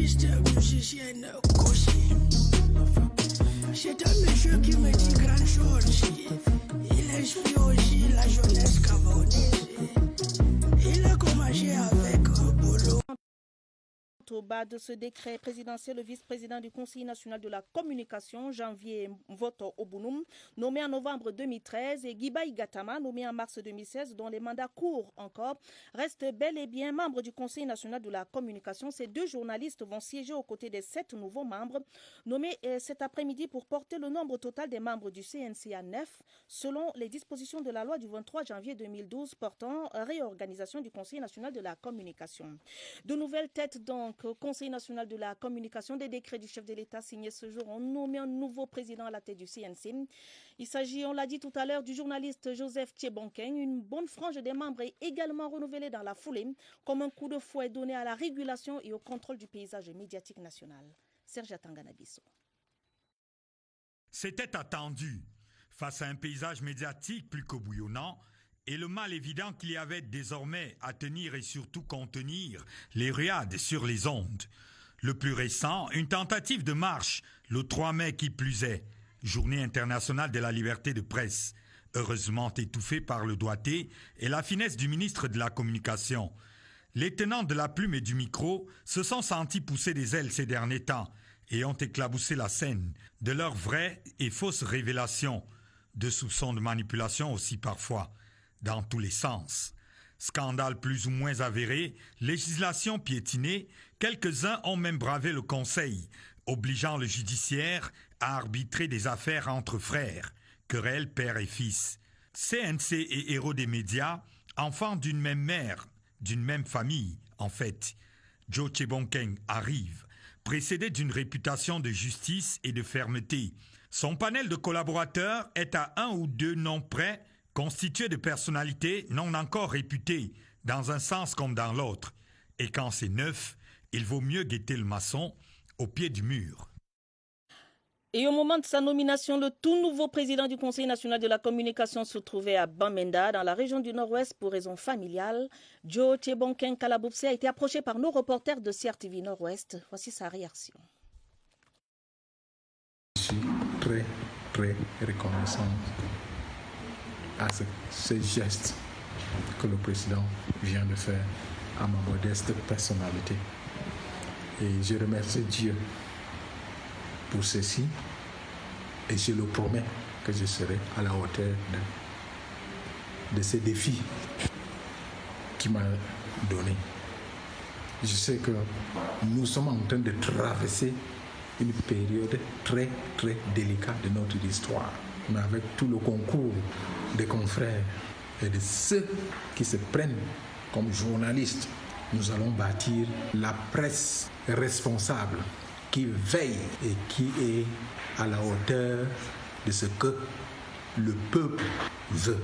journaliste, musicienne, Kossi. C'est un monsieur qui me dit grand chose. Il inspire aussi la jeunesse camerounaise. Il a commencé avec Bolo. Au bas de ce décret présidentiel, le vice-président du Conseil national de la communication, Janvier Mvoto Obounoum, nommé en novembre 2013, et Gibaï Gatama, nommé en mars 2016, dont les mandats courts encore, restent bel et bien membres du Conseil national de la communication. Ces deux journalistes vont siéger aux côtés des 7 nouveaux membres, nommés cet après-midi pour porter le nombre total des membres du CNC à 9, selon les dispositions de la loi du 23 janvier 2012 portant réorganisation du Conseil national de la communication. De nouvelles têtes donc au Conseil national de la communication. Des décrets du chef de l'État signés ce jour ont nommé un nouveau président à la tête du CNC. Il s'agit, on l'a dit tout à l'heure, du journaliste Joseph Tchébonken. Une bonne frange des membres est également renouvelée dans la foulée, comme un coup de fouet donné à la régulation et au contrôle du paysage médiatique national. Serge Atanganabiso. C'était attendu. Face à un paysage médiatique plus que bouillonnant, et le mal évident qu'il y avait désormais à tenir et surtout contenir les riades sur les ondes. Le plus récent, une tentative de marche, le 3 mai qui plus est, Journée internationale de la liberté de presse, heureusement étouffée par le doigté et la finesse du ministre de la Communication. Les tenants de la plume et du micro se sont sentis pousser des ailes ces derniers temps et ont éclaboussé la scène de leurs vraies et fausses révélations, de soupçons de manipulation aussi parfois, dans tous les sens. Scandale plus ou moins avéré, législation piétinée, quelques-uns ont même bravé le conseil, obligeant le judiciaire à arbitrer des affaires entre frères, querelles père et fils. CNC et héros des médias, enfants d'une même mère, d'une même famille, en fait. Joe Tchébonken arrive, précédé d'une réputation de justice et de fermeté. Son panel de collaborateurs est à 1 ou 2 noms près, constitué de personnalités non encore réputées, dans un sens comme dans l'autre. Et quand c'est neuf, il vaut mieux guetter le maçon au pied du mur. Et au moment de sa nomination, le tout nouveau président du Conseil national de la communication se trouvait à Bamenda, dans la région du Nord-Ouest, pour raisons familiales. Joe Tchébonken Kalaboupse a été approché par nos reporters de CRTV Nord-Ouest. Voici sa réaction. Je suis très, très reconnaissant à ce geste que le président vient de faire à ma modeste personnalité. Et je remercie Dieu pour ceci et je le promets que je serai à la hauteur de ces défis qu'il m'a donnés. Je sais que nous sommes en train de traverser une période très, très délicate de notre histoire. Mais avec tout le concours des confrères et de ceux qui se prennent comme journalistes, nous allons bâtir la presse responsable qui veille et qui est à la hauteur de ce que le peuple veut.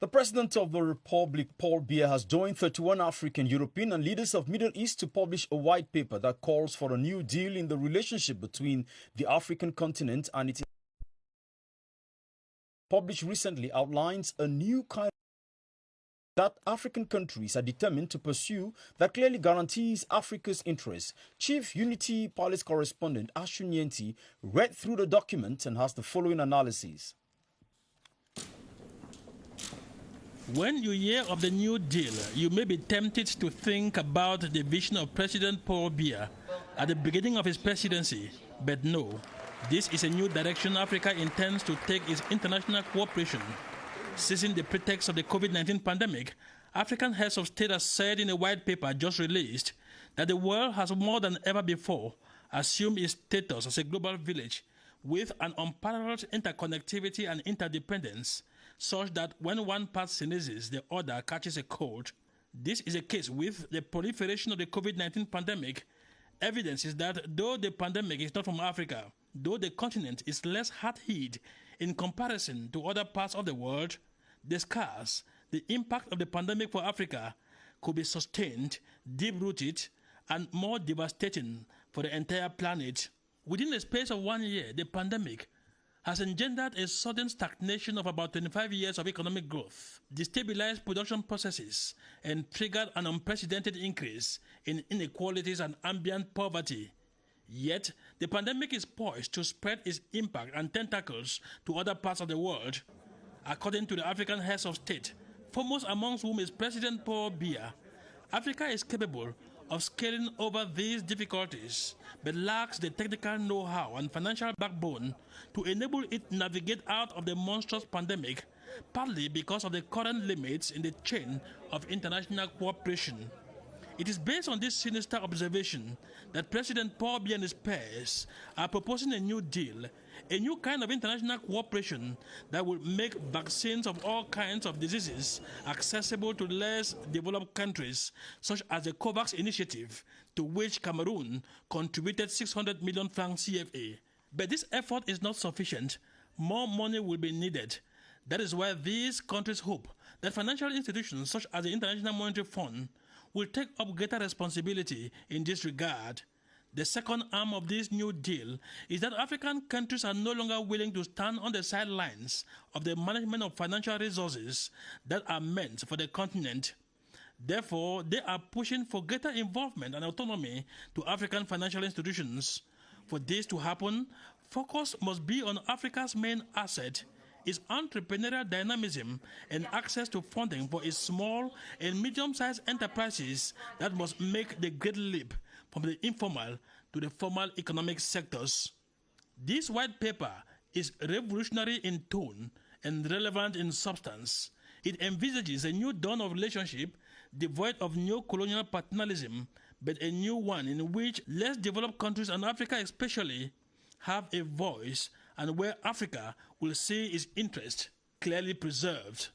The President of the Republic, Paul Biya, has joined 31 African, European and leaders of Middle East to publish a white paper that calls for a new deal in the relationship between the African continent and its published recently outlines a new kind that African countries are determined to pursue that clearly guarantees Africa's interests. Chief Unity Palace correspondent Ashun Yenti read through the document and has the following analysis. When you hear of the New Deal, you may be tempted to think about the vision of President Paul Biya at the beginning of his presidency. But no, this is a new direction Africa intends to take its international cooperation. Seizing the pretext of the COVID-19 pandemic, African heads of state have said in a white paper just released that the world has more than ever before assumed its status as a global village with an unparalleled interconnectivity and interdependence, such that when one part sneezes, the other catches a cold. This is the case with the proliferation of the COVID-19 pandemic. Evidence is that though the pandemic is not from Africa, though the continent is less hard-hit in comparison to other parts of the world, the scars, the impact of the pandemic for Africa could be sustained, deep-rooted, and more devastating for the entire planet. Within the space of 1 year, the pandemic has engendered a sudden stagnation of about 25 years of economic growth, destabilized production processes, and triggered an unprecedented increase in inequalities and ambient poverty. Yet, the pandemic is poised to spread its impact and tentacles to other parts of the world. According to the African heads of state, foremost amongst whom is President Paul Biya, Africa is capable of scaling over these difficulties, but lacks the technical know-how and financial backbone to enable it navigate out of the monstrous pandemic, partly because of the current limits in the chain of international cooperation. It is based on this sinister observation that President Paul Biya and his peers are proposing a new deal, a new kind of international cooperation that will make vaccines of all kinds of diseases accessible to less developed countries, such as the COVAX initiative, to which Cameroon contributed 600 million francs CFA. But this effort is not sufficient. More money will be needed. That is why these countries hope that financial institutions such as the International Monetary Fund will take up greater responsibility in this regard. The second arm of this new deal is that African countries are no longer willing to stand on the sidelines of the management of financial resources that are meant for the continent. Therefore, they are pushing for greater involvement and autonomy to African financial institutions. For this to happen, focus must be on Africa's main asset, its entrepreneurial dynamism and access to funding for its small and medium-sized enterprises that must make the great leap from the informal to the formal economic sectors. This white paper is revolutionary in tone and relevant in substance. It envisages a new dawn of relationship devoid of neo-colonial paternalism, but a new one in which less developed countries, and Africa especially, have a voice, and where Africa will see its interest clearly preserved.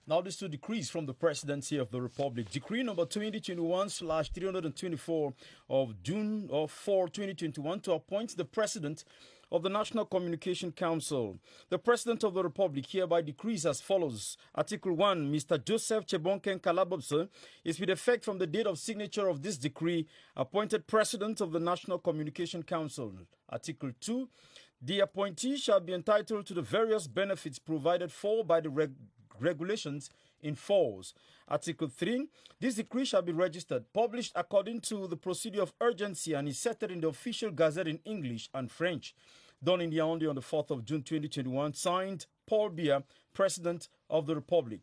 Now these two decrees from the Presidency of the Republic. Decree number 2021/324 of June 4, 2021 to appoint the President of the National Communication Council. The President of the Republic hereby decrees as follows. Article 1, Mr. Joseph Chebonken Kalabobse is with effect from the date of signature of this decree appointed President of the National Communication Council. Article 2, the appointee shall be entitled to the various benefits provided for by the regulations in force. Article 3, this decree shall be registered, published according to the procedure of urgency and is set in the official gazette in English and French. Done in Yaoundé on the 4th of June 2021, signed Paul Biya, President of the Republic.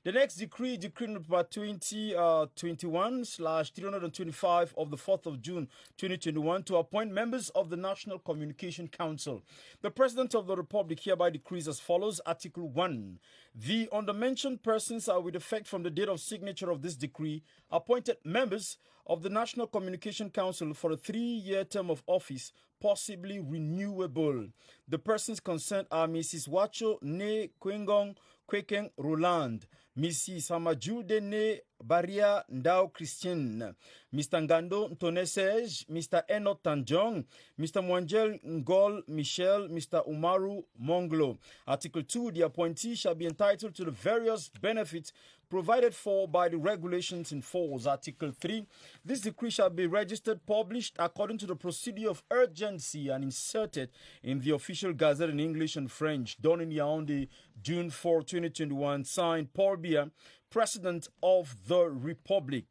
The next decree, decree number 2021/325 of the 4th of June 2021 to appoint members of the National Communication Council. The President of the Republic hereby decrees as follows. Article 1. The undermentioned persons are with effect from the date of signature of this decree appointed members of the National Communication Council for a 3-year term of office, possibly renewable. The persons concerned are Mrs. Wacho Ne Kwengong Kwekeng Roland, Mrs. Hamajude Ne Baria Ndao Christian, Mr. Ngando Ntonesej, Mr. Eno Tanjong, Mr. Mwangel Ngol Michel, Mr. Umaru Monglo. Article 2, the appointee shall be entitled to the various benefits provided for by the regulations in force. Article 3, this decree shall be registered, published according to the procedure of urgency and inserted in the official gazette in English and French. Done in Yaoundé, June 4, 2021, signed Paul Biya, President of the Republic.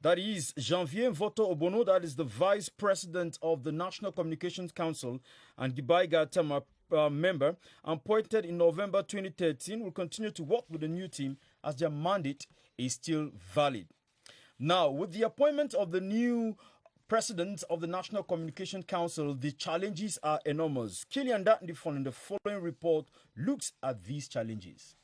That is Janvier Mvoto Obono, that is the Vice President of the National Communications Council, and Gibai Gatama, member, appointed in November 2013, will continue to work with the new team as their mandate is still valid. Now, with the appointment of the new President of the National Communication Council, the challenges are enormous. Killian Datnifon in the following report looks at these challenges.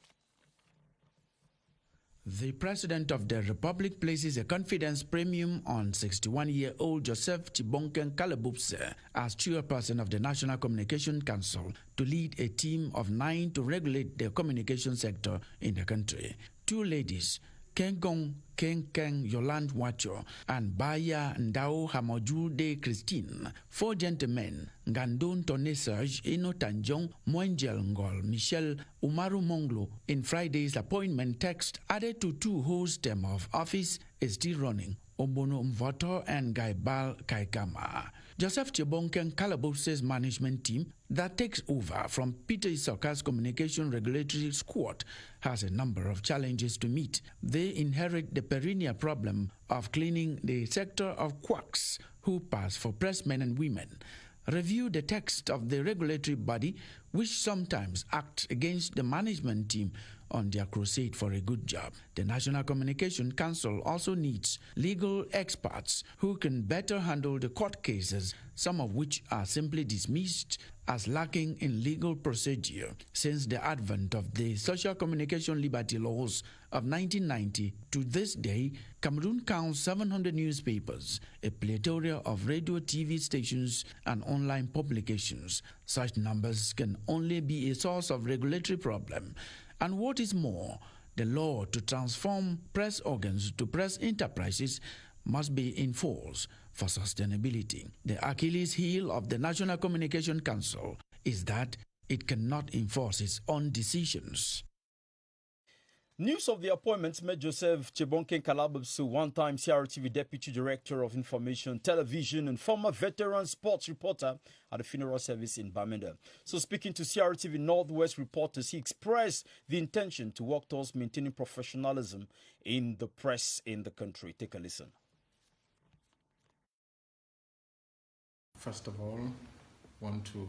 The President of the Republic places a confidence premium on 61-year-old Joseph Chebonken Kalabobse as chairperson of the National Communication Council to lead a team of 9 to regulate the communication sector in the country. 2 ladies, Kengong Keng Yolande Wacho and Baya Ndao Hamajude Christine. 4 gentlemen, Ngandon Tonesaj, Eno Tanjong, Mwangel Ngol, Michel Umaru Monglo. In Friday's appointment text added to 2 whose term of office is still running, Obono Mvoto and Gaibal Kaikama. Joseph Chebonkeng Kalabopse's management team that takes over from Peter Isoka's communication regulatory squad has a number of challenges to meet. They inherit the perennial problem of cleaning the sector of quacks who pass for pressmen and women. Review the text of the regulatory body, which sometimes acts against the management team on their crusade for a good job. The National Communication Council also needs legal experts who can better handle the court cases, some of which are simply dismissed as lacking in legal procedure. Since the advent of the Social Communication Liberty Laws of 1990 to this day, Cameroon counts 700 newspapers, a plethora of radio, TV stations, and online publications. Such numbers can only be a source of regulatory problem. And what is more, the law to transform press organs to press enterprises must be enforced for sustainability. The Achilles heel of the National Communication Council is that it cannot enforce its own decisions. News of the appointments made Joseph Chebonkeng Kalabopse, one-time CRTV Deputy Director of Information, Television, and former veteran sports reporter at the funeral service in Bamenda. So speaking to CRTV Northwest reporters, he expressed the intention to work towards maintaining professionalism in the press in the country. Take a listen. First of all, I want to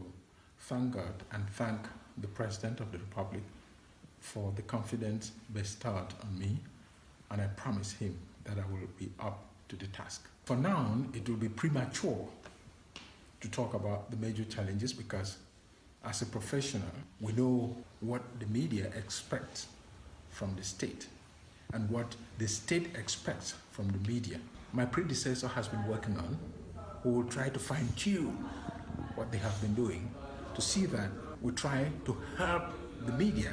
thank God and thank the President of the Republic for the confidence bestowed on me, and I promise him that I will be up to the task. For now, it will be premature to talk about the major challenges because as a professional, we know what the media expects from the state and what the state expects from the media. My predecessor has been working on, who will try to fine-tune what they have been doing to see that we try to help the media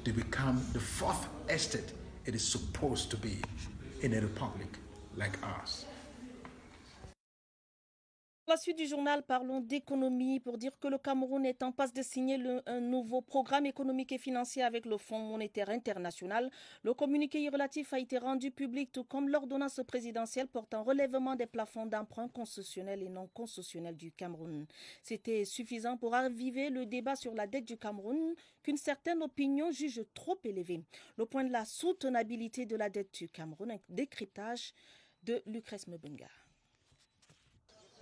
to become the fourth estate it is supposed to be in a republic like ours. La suite du journal, parlons d'économie pour dire que le Cameroun est en passe de signer un nouveau programme économique et financier avec le Fonds monétaire international. Le communiqué relatif a été rendu public, tout comme l'ordonnance présidentielle portant relèvement des plafonds d'emprunt constitutionnels et non constitutionnels du Cameroun. C'était suffisant pour raviver le débat sur la dette du Cameroun, qu'une certaine opinion juge trop élevée. Le point de la soutenabilité de la dette du Cameroun, un décryptage de Lucrèce Mbunga.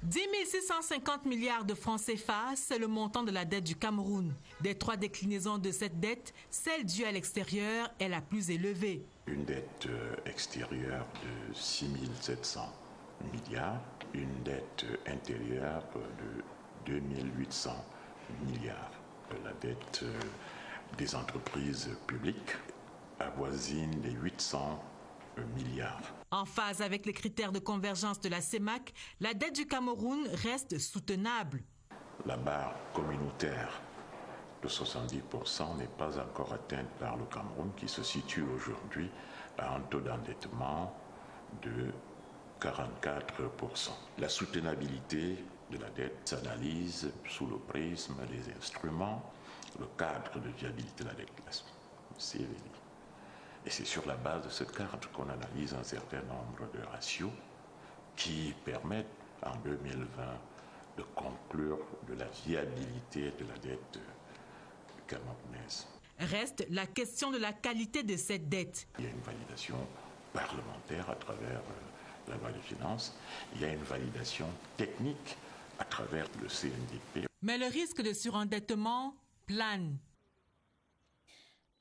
10 650 milliards de francs CFA, c'est le montant de la dette du Cameroun. Des trois déclinaisons de cette dette, celle due à l'extérieur est la plus élevée. Une dette extérieure de 6 700 milliards, une dette intérieure de 2 800 milliards. La dette des entreprises publiques avoisine les 800 milliards. En phase avec les critères de convergence de la CEMAC, la dette du Cameroun reste soutenable. La barre communautaire de 70% n'est pas encore atteinte par le Cameroun, qui se situe aujourd'hui à un taux d'endettement de 44%. La soutenabilité de la dette s'analyse sous le prisme des instruments, le cadre de viabilité de la dette, CVI. Et c'est sur la base de ce cadre qu'on analyse un certain nombre de ratios qui permettent en 2020 de conclure de la viabilité de la dette camerounaise. Reste la question de la qualité de cette dette. Il y a une validation parlementaire à travers la loi des finances, il y a une validation technique à travers le CNDP. Mais le risque de surendettement plane.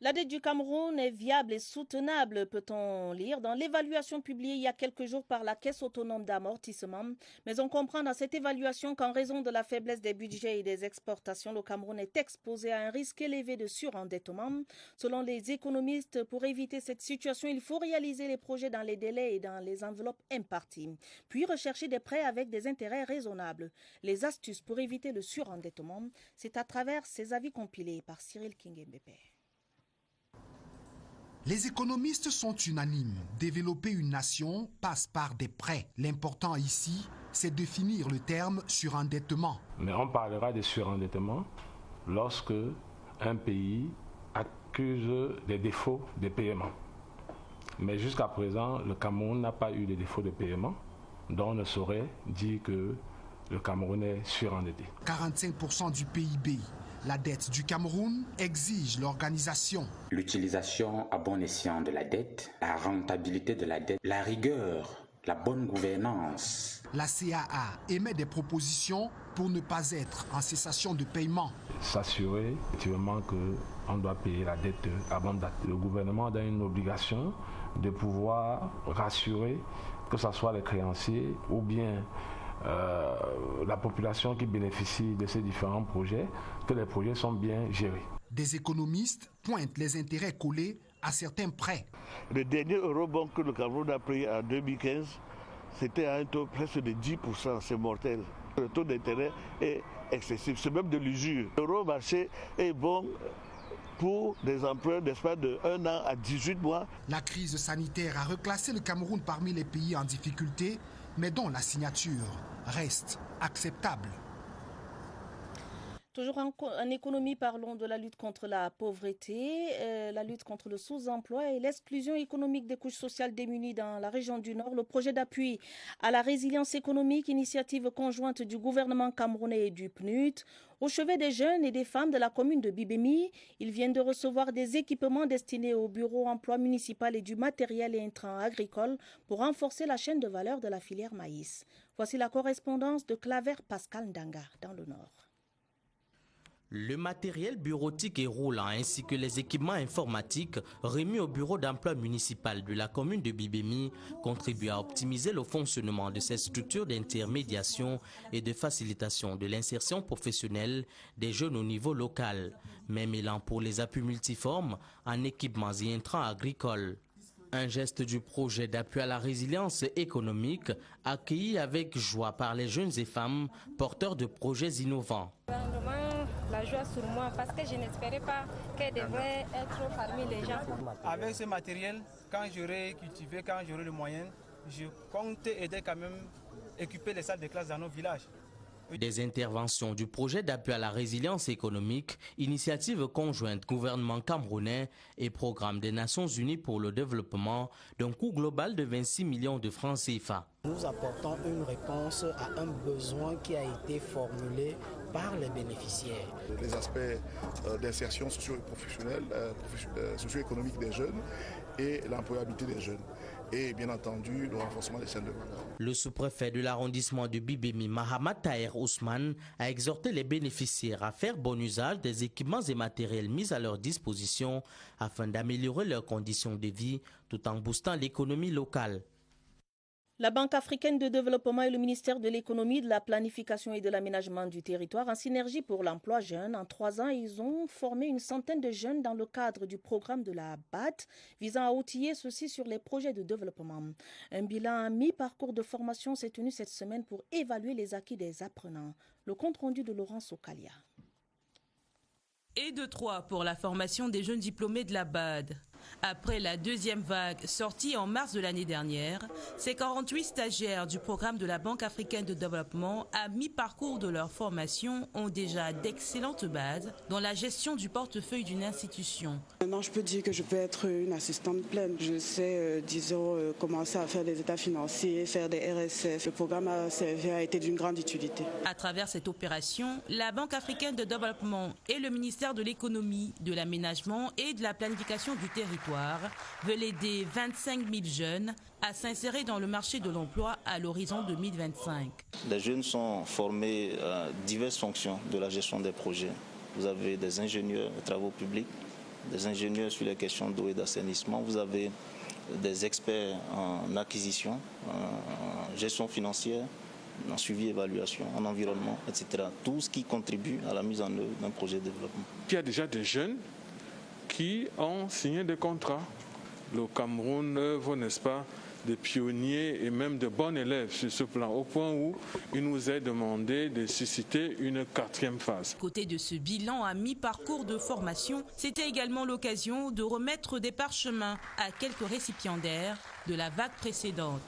La dette du Cameroun est viable et soutenable, peut-on lire dans l'évaluation publiée il y a quelques jours par la Caisse autonome d'amortissement. Mais on comprend dans cette évaluation qu'en raison de la faiblesse des budgets et des exportations, le Cameroun est exposé à un risque élevé de surendettement. Selon les économistes, pour éviter cette situation, il faut réaliser les projets dans les délais et dans les enveloppes imparties, puis rechercher des prêts avec des intérêts raisonnables. Les astuces pour éviter le surendettement, c'est à travers ces avis compilés par Cyril Kingembépé. Les économistes sont unanimes. Développer une nation passe par des prêts. L'important ici, c'est de définir le terme surendettement. Mais on parlera de surendettement lorsque un pays accuse des défauts de paiement. Mais jusqu'à présent, le Cameroun n'a pas eu de défauts de paiement, donc on ne saurait dire que le Cameroun est surendetté. 45% du PIB. La dette du Cameroun exige l'organisation. L'utilisation à bon escient de la dette, la rentabilité de la dette, la rigueur, la bonne gouvernance. La CAA émet des propositions pour ne pas être en cessation de paiement. S'assurer effectivement qu'on doit payer la dette à bonne date. Le gouvernement a une obligation de pouvoir rassurer que ce soit les créanciers ou bien la population qui bénéficie de ces différents projets, que les projets sont bien gérés. Des économistes pointent les intérêts collés à certains prêts. Le dernier eurobond que le Cameroun a pris en 2015, c'était à un taux presque de 10%, c'est mortel. Le taux d'intérêt est excessif, c'est même de l'usure. L'euro-marché est bon pour des emprunts d'espace de 1 an à 18 mois. La crise sanitaire a reclassé le Cameroun parmi les pays en difficulté, mais dont la signature reste acceptable. Toujours en économie, parlons de la lutte contre la pauvreté, la lutte contre le sous-emploi et l'exclusion économique des couches sociales démunies dans la région du Nord. Le projet d'appui à la résilience économique, initiative conjointe du gouvernement camerounais et du PNUD, au chevet des jeunes et des femmes de la commune de Bibemi, ils viennent de recevoir des équipements destinés au bureau emploi municipal et du matériel et intrants agricoles pour renforcer la chaîne de valeur de la filière maïs. Voici la correspondance de Claver Pascal Ndanga dans le Nord. Le matériel bureautique et roulant ainsi que les équipements informatiques remis au bureau d'emploi municipal de la commune de Bibemi contribuent à optimiser le fonctionnement de ces structures d'intermédiation et de facilitation de l'insertion professionnelle des jeunes au niveau local, même élan pour les appuis multiformes en équipements et intrants agricoles. Un geste du projet d'appui à la résilience économique accueilli avec joie par les jeunes et femmes porteurs de projets innovants. La joie sur moi parce que je n'espérais pas qu'elle devrait être parmi les gens. Avec ce matériel, quand j'aurai cultivé, quand j'aurai le moyen, je compte aider quand même équiper les salles de classe dans nos villages. Des interventions du projet d'appui à la résilience économique, initiative conjointe gouvernement camerounais et programme des Nations Unies pour le développement d'un coût global de 26 millions de francs CFA. Nous apportons une réponse à un besoin qui a été formulé par les bénéficiaires. Les aspects d'insertion socio-professionnelle, socio-économique des jeunes et l'employabilité des jeunes. Et bien entendu, le renforcement des chaînes de valeur. Le sous-préfet de l'arrondissement de Bibemi, Mahamat Taher Ousmane, a exhorté les bénéficiaires à faire bon usage des équipements et matériels mis à leur disposition afin d'améliorer leurs conditions de vie tout en boostant l'économie locale. La Banque africaine de développement et le ministère de l'économie, de la planification et de l'aménagement du territoire, en synergie pour l'emploi jeune, en 3 ans, ils ont formé une centaine de jeunes dans le cadre du programme de la BAD, visant à outiller ceux-ci sur les projets de développement. Un bilan à mi-parcours de formation s'est tenu cette semaine pour évaluer les acquis des apprenants. Le compte-rendu de Laurence Okalia. Et de 3 pour la formation des jeunes diplômés de la BAD. Après la deuxième vague sortie en mars de l'année dernière, ces 48 stagiaires du programme de la Banque africaine de développement à mi-parcours de leur formation ont déjà d'excellentes bases dans la gestion du portefeuille d'une institution. Maintenant, je peux dire que je peux être une assistante pleine. Je sais, commencer à faire des états financiers, faire des RSF. Le programme a été d'une grande utilité. À travers cette opération, la Banque africaine de développement et le ministère de l'économie, de l'aménagement et de la planification du territoire veulent aider 25 000 jeunes à s'insérer dans le marché de l'emploi à l'horizon 2025. Les jeunes sont formés à diverses fonctions de la gestion des projets. Vous avez des ingénieurs de travaux publics, des ingénieurs sur les questions d'eau et d'assainissement. Vous avez des experts en acquisition, en gestion financière, en suivi, évaluation, en environnement, etc. Tout ce qui contribue à la mise en œuvre d'un projet de développement. Il y a déjà des jeunes qui ont signé des contrats. Le Cameroun œuvre, n'est-ce pas, des pionniers et même de bons élèves sur ce plan, au point où il nous est demandé de susciter une 4e phase. Côté de ce bilan à mi-parcours de formation, c'était également l'occasion de remettre des parchemins à quelques récipiendaires de la vague précédente.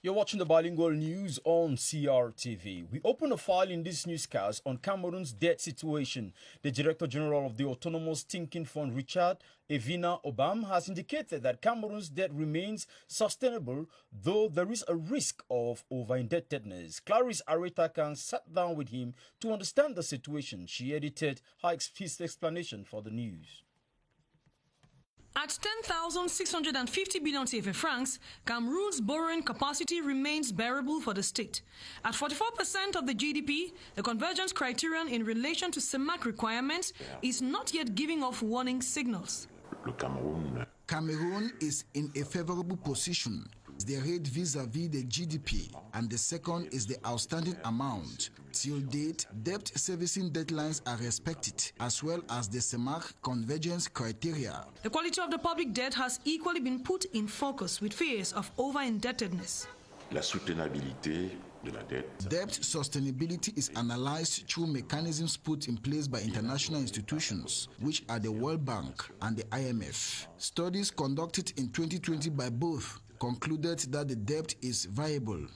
You're watching the bilingual news on CRTV. We open a file in this newscast on Cameroon's debt situation. The Director General of the Autonomous Thinking Fund, Richard Evina Obam, has indicated that Cameroon's debt remains sustainable, though there is a risk of over-indebtedness. Clarice Aretakan sat down with him to understand the situation. She edited his explanation for the news. At 10,650 billion CFA francs, Cameroon's borrowing capacity remains bearable for the state. At 44% of the GDP, the convergence criterion in relation to CEMAC requirements is not yet giving off warning signals. Cameroon is in a favorable position. The rate vis-à-vis the GDP, and the second is the outstanding amount. Till date, debt servicing deadlines are respected, as well as the CEMAC convergence criteria. The quality of the public debt has equally been put in focus with fears of over-indebtedness. La soutenabilité de la dette. Debt sustainability is analyzed through mechanisms put in place by international institutions, which are the World Bank and the IMF. Studies conducted in 2020 by both concluded that the debt is viable.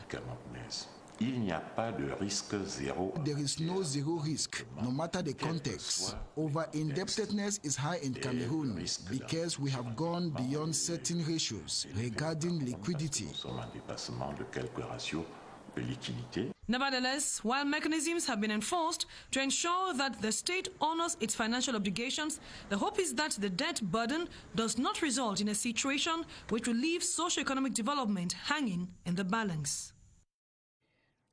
Il n'y a pas de risque zéro. There is no zero risk, no matter the context. Over-indebtedness is high in Cameroon because we have gone beyond certain ratios regarding liquidity. Nevertheless, while mechanisms have been enforced to ensure that the state honors its financial obligations, the hope is that the debt burden does not result in a situation which will leave socio-economic development hanging in the balance.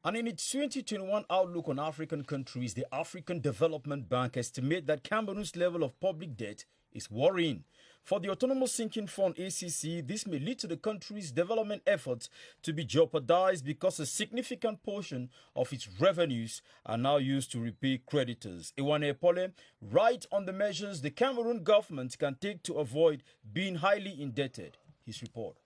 And in its 2021 outlook on African countries, the African Development Bank estimates that Cameroon's level of public debt is worrying. For the Autonomous Sinking Fund, ACC, this may lead to the country's development efforts to be jeopardized because a significant portion of its revenues are now used to repay creditors. Iwane Epole writes on the measures the Cameroon government can take to avoid being highly indebted. His report.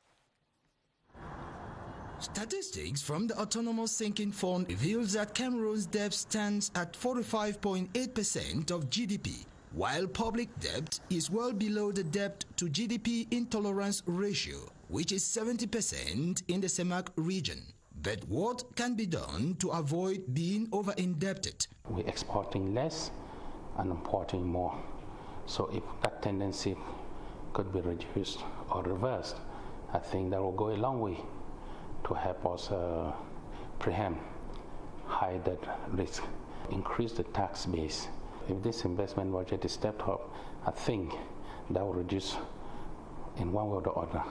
Statistics from the Autonomous Sinking Fund reveals that Cameroon's debt stands at 45.8% of GDP, while public debt is well below the debt to GDP intolerance ratio, which is 70% in the CEMAC region. But what can be done to avoid being over-indebted? We're exporting less and importing more. So if that tendency could be reduced or reversed, I think that will go a long way to help us preempt high debt risk, increase the tax base. If this investment budget is stepped up, I think that will reduce, in one way or the other,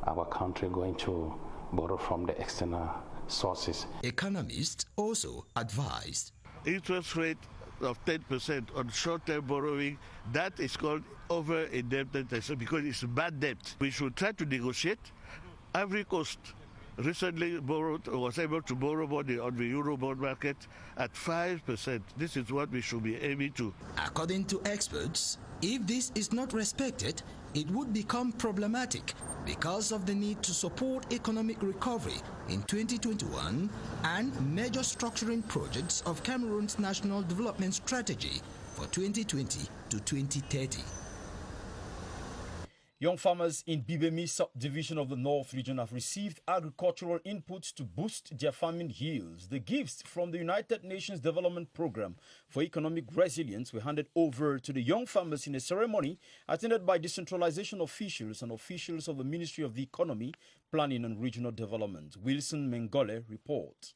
our country going to borrow from the external sources. Economists also advised. Interest rate of 10% on short-term borrowing, that is called over-indebtedness because it's bad debt. We should try to negotiate. Ivory Coast recently was able to borrow money on the Euro bond market at 5%. This is what we should be aiming to. According to experts, if this is not respected, it would become problematic because of the need to support economic recovery in 2021 and major structuring projects of Cameroon's National Development Strategy for 2020 to 2030. Young farmers in Bibemi subdivision of the North region have received agricultural inputs to boost their farming yields. The gifts from the United Nations Development Programme for Economic Resilience were handed over to the young farmers in a ceremony attended by decentralization officials and officials of the Ministry of the Economy, Planning and Regional Development. Wilson Mengole reports.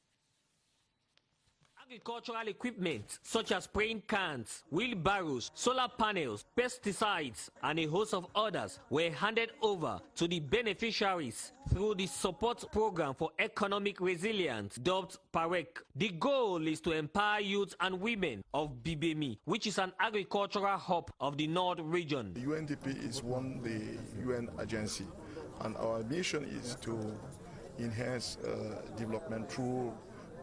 Agricultural equipment such as spraying cans, wheelbarrows, solar panels, pesticides, and a host of others were handed over to the beneficiaries through the support program for economic resilience dubbed PAREC. The goal is to empower youth and women of Bibemi, which is an agricultural hub of the North region. The UNDP is the UN agency, and our mission is to enhance development through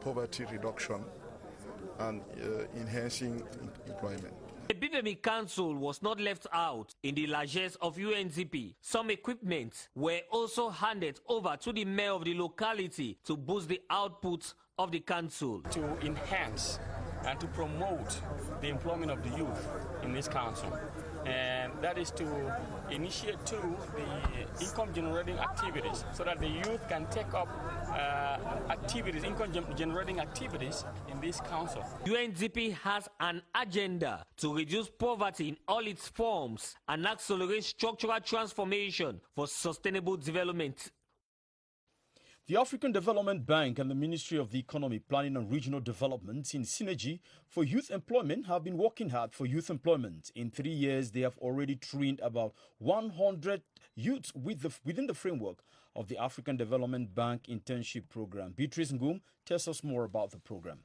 poverty reduction and enhancing employment. The Bibemi Council was not left out in the largesse of UNDP. Some equipment were also handed over to the mayor of the locality to boost the output of the council. To enhance and to promote the employment of the youth in this council, and that is to initiate too the income-generating activities so that the youth can take up income-generating activities in this council. UNDP has an agenda to reduce poverty in all its forms and accelerate structural transformation for sustainable development. The African Development Bank and the Ministry of the Economy, Planning and Regional Development in synergy for youth employment have been working hard for youth employment. In 3 years, they have already trained about 100 youths within the framework of the African Development Bank internship program. Beatrice Ngum tells us more about the program.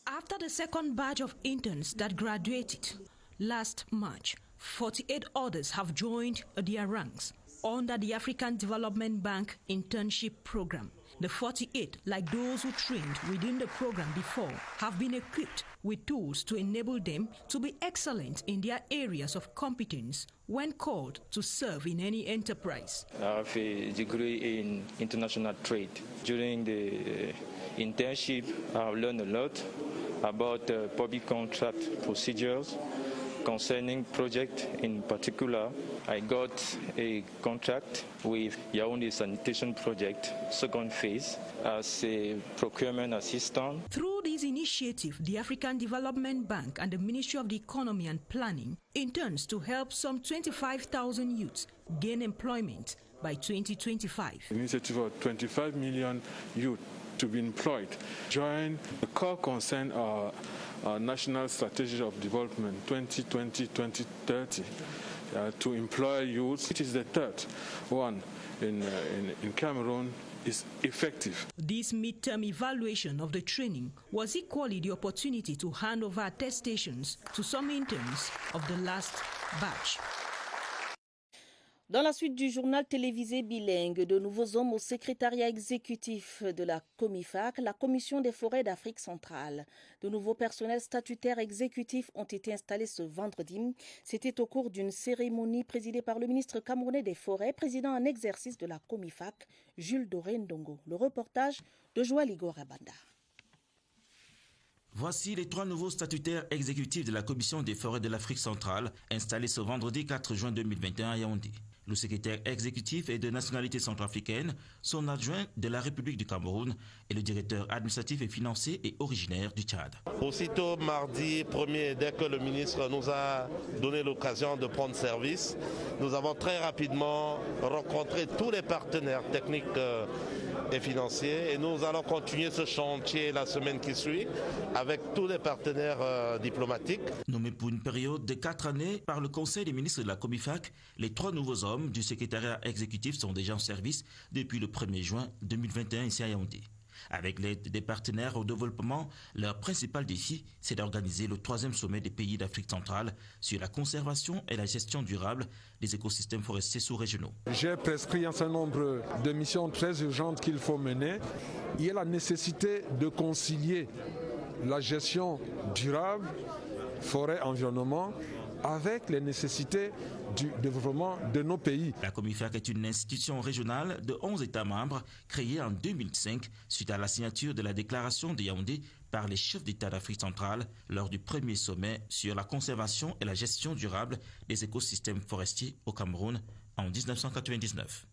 After the second batch of interns that graduated last March, 48 others have joined their ranks under the African Development Bank internship program. The 48, like those who trained within the program before, have been equipped with tools to enable them to be excellent in their areas of competence when called to serve in any enterprise. I have a degree in international trade. During the internship, I have learned a lot about public contract procedures concerning project. In particular, I got a contract with Yaoundé Sanitation Project, second phase, as a procurement assistant. Through this initiative, the African Development Bank and the Ministry of the Economy and Planning intends to help some 25,000 youths gain employment by 2025. The initiative of 25 million youth to be employed. Join the core concern our National Strategy of Development 2020-2030 to employ youth, which is the third one in Cameroon, is effective. This midterm evaluation of the training was equally the opportunity to hand over attestations to some interns of the last batch. Dans la suite du journal télévisé bilingue, de nouveaux hommes au secrétariat exécutif de la COMIFAC, la Commission des forêts d'Afrique centrale. De nouveaux personnels statutaires exécutifs ont été installés ce vendredi. C'était au cours d'une cérémonie présidée par le ministre camerounais des Forêts, président en exercice de la COMIFAC, Jules Doré Ndongo. Le reportage de Joël Igor Abanda. Voici les 3 nouveaux statutaires exécutifs de la Commission des forêts de l'Afrique centrale, installés ce vendredi 4 juin 2021 à Yaoundé. Le secrétaire exécutif est de nationalité centrafricaine, son adjoint de la République du Cameroun et le directeur administratif et financier est originaire du Tchad. Aussitôt mardi 1er, dès que le ministre nous a donné l'occasion de prendre service, nous avons très rapidement rencontré tous les partenaires techniques et financiers et nous allons continuer ce chantier la semaine qui suit avec tous les partenaires diplomatiques. Nommés pour une période de 4 années par le Conseil des ministres de la COMIFAC, les 3 nouveaux hommes du secrétariat exécutif sont déjà en service depuis le 1er juin 2021 ici à Yaoundé. Avec l'aide des partenaires au développement, leur principal défi, c'est d'organiser le 3e sommet des pays d'Afrique centrale sur la conservation et la gestion durable des écosystèmes forestiers sous-régionaux. J'ai prescrit un certain nombre de missions très urgentes qu'il faut mener. Il y a la nécessité de concilier la gestion durable, forêt-environnement, avec les nécessités du développement de nos pays. La COMIFAC est une institution régionale de 11 États membres créée en 2005 suite à la signature de la déclaration de Yaoundé par les chefs d'État d'Afrique centrale lors du premier sommet sur la conservation et la gestion durable des écosystèmes forestiers au Cameroun en 1999.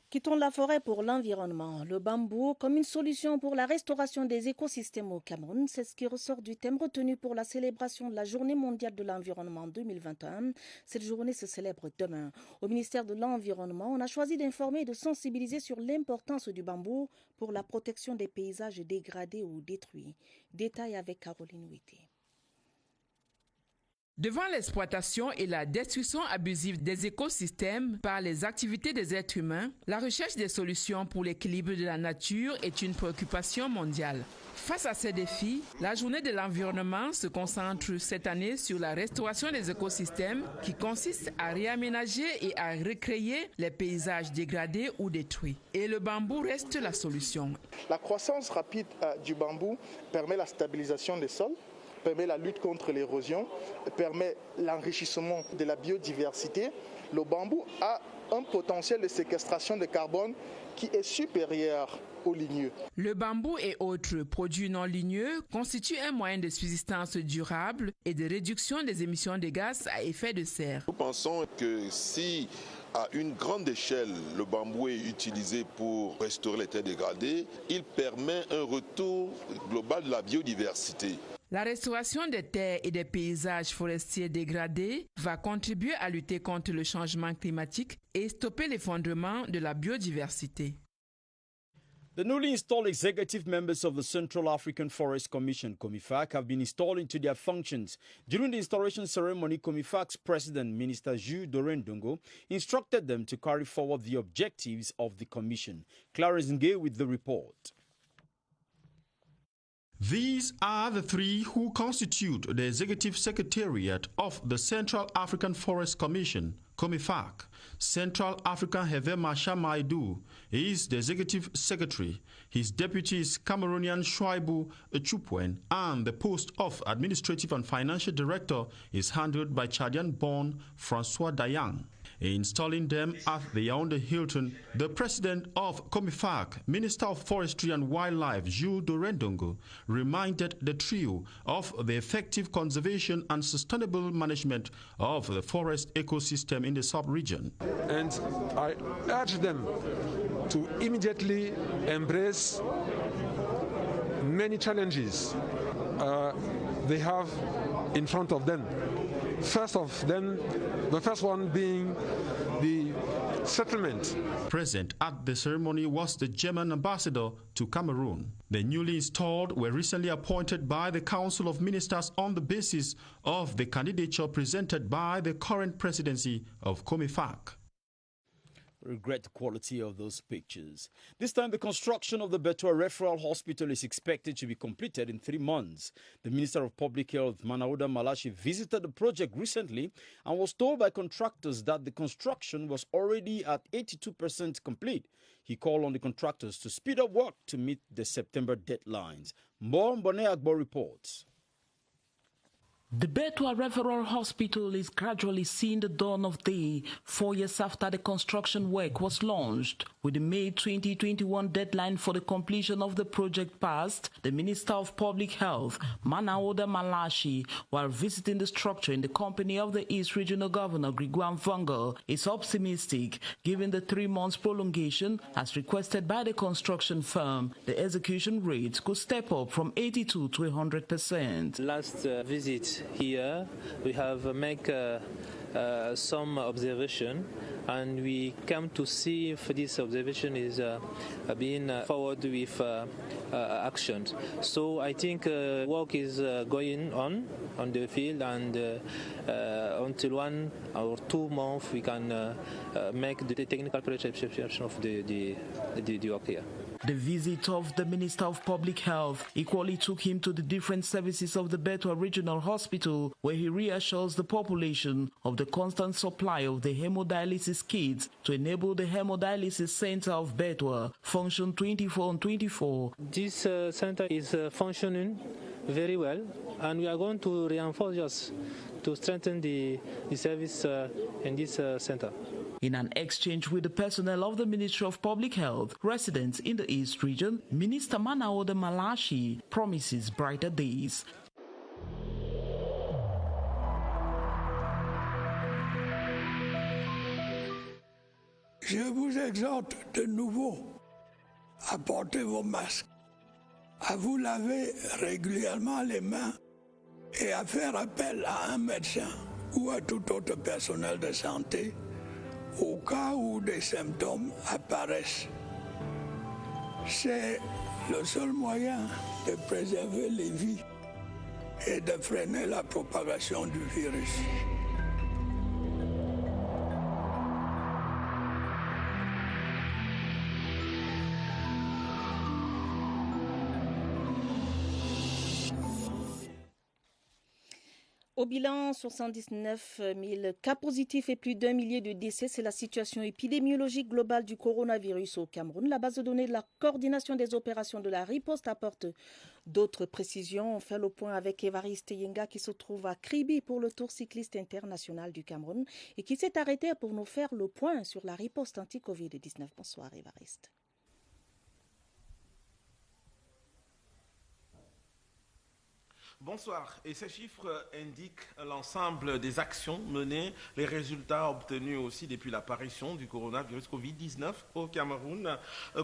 Quittons la forêt pour l'environnement. Le bambou comme une solution pour la restauration des écosystèmes au Cameroun, c'est ce qui ressort du thème retenu pour la célébration de la Journée mondiale de l'environnement 2021. Cette journée se célèbre demain. Au ministère de l'Environnement, on a choisi d'informer et de sensibiliser sur l'importance du bambou pour la protection des paysages dégradés ou détruits. Détail avec Caroline Ouité. Devant l'exploitation et la destruction abusive des écosystèmes par les activités des êtres humains, la recherche des solutions pour l'équilibre de la nature est une préoccupation mondiale. Face à ces défis, la journée de l'environnement se concentre cette année sur la restauration des écosystèmes qui consiste à réaménager et à recréer les paysages dégradés ou détruits. Et le bambou reste la solution. La croissance rapide du bambou permet la stabilisation des sols, permet la lutte contre l'érosion, permet l'enrichissement de la biodiversité. Le bambou a un potentiel de séquestration de carbone qui est supérieur au ligneux. Le bambou et autres produits non ligneux constituent un moyen de subsistance durable et de réduction des émissions de gaz à effet de serre. Nous pensons que si à une grande échelle, le bambou est utilisé pour restaurer les terres dégradées, il permet un retour global de la biodiversité. La restauration des terres et des paysages forestiers dégradés va contribuer à lutter contre le changement climatique et stopper l'effondrement de la biodiversité. The newly installed executive members of the Central African Forest Commission, COMIFAC, have been installed into their functions. During the installation ceremony, COMIFAC's president, Minister Jules Dorendongo, instructed them to carry forward the objectives of the commission. Clarence Ngay with the report. These are the three who constitute the Executive Secretariat of the Central African Forest Commission, COMIFAC. Central African Hervé Macha Maïdou is the Executive Secretary. His deputy is Cameroonian Shwaibu Chupwen, and the post of Administrative and Financial Director is handled by Chadian-born Francois Dayang. Installing them at the Yaoundé Hilton, the president of COMIFAC, Minister of Forestry and Wildlife, Jules Dorendongo, reminded the trio of the effective conservation and sustainable management of the forest ecosystem in the sub-region. And I urge them to immediately embrace many challenges they have in front of them. The first one being the settlement. Present at the ceremony was the German ambassador to Cameroon. The newly installed were recently appointed by the Council of Ministers on the basis of the candidature presented by the current presidency of COMIFAC. Regret the quality of those pictures. This time, the construction of the Betua Referral Hospital is expected to be completed in 3 months. The Minister of Public Health, Manaouda Malashi, visited the project recently and was told by contractors that the construction was already at 82% complete. He called on the contractors to speed up work to meet the September deadlines. Mbon Agbo reports. The Betua Referral Hospital is gradually seeing the dawn of day 4 years after the construction work was launched. With the May 2021 deadline for the completion of the project passed, the Minister of Public Health, Manaouda Malashi, while visiting the structure in the company of the East Regional Governor, Gregoire Mvanga, is optimistic given the 3 months prolongation as requested by the construction firm. The execution rate could step up from 82 to 100%. Last visit here, we have make some observation, and we come to see if this observation is being forward with actions. So I think work is going on the field, and until 1 or 2 months we can make the technical preparation of the work here. The visit of the Minister of Public Health equally took him to the different services of the Betua Regional Hospital, where he reassures the population of the constant supply of the hemodialysis kits to enable the hemodialysis center of Betua function 24/24. This center is functioning very well, and we are going to reinforce just to strengthen the service in this center. In an exchange with the personnel of the Ministry of Public Health, residents in the East region, Minister Manaouda Malashi promises brighter days. Je vous exhorte de nouveau à porter vos masques, à vous laver régulièrement les mains et à faire appel à un médecin ou à tout autre personnel de santé au cas où des symptômes apparaissent. C'est le seul moyen de préserver les vies et de freiner la propagation du virus. Au bilan, 79 000 cas positifs et plus d'1 millier de décès. C'est la situation épidémiologique globale du coronavirus au Cameroun. La base de données de la coordination des opérations de la riposte apporte d'autres précisions. On fait le point avec Évariste Yenga qui se trouve à Kribi pour le Tour cycliste international du Cameroun et qui s'est arrêté pour nous faire le point sur la riposte anti-Covid-19. Bonsoir Évariste. Bonsoir. Et ces chiffres indiquent l'ensemble des actions menées, les résultats obtenus aussi depuis l'apparition du coronavirus Covid-19 au Cameroun.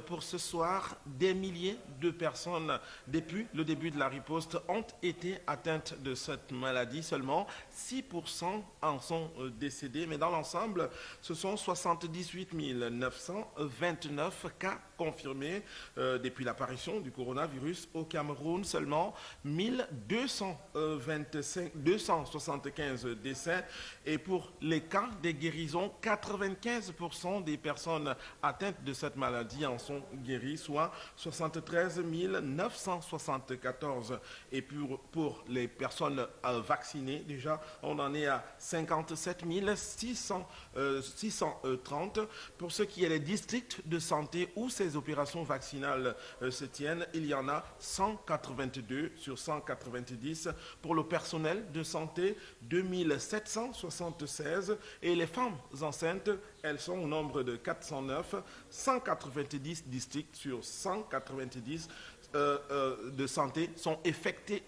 Pour ce soir, des milliers de personnes depuis le début de la riposte ont été atteintes de cette maladie. Seulement 6% en sont décédés. Mais dans l'ensemble, ce sont 78 929 cas confirmés depuis l'apparition du coronavirus au Cameroun. Seulement 275 décès et pour les cas des guérisons, 95% des personnes atteintes de cette maladie en sont guéries, soit 73 974. Et pour les personnes vaccinées, déjà, on en est à 57 630. Pour ce qui est des districts de santé où ces opérations vaccinales se tiennent, il y en a 182 sur 190. Pour le personnel de santé, 2776. Et les femmes enceintes, elles sont au nombre de 409, 190 districts sur 190 de santé sont infectés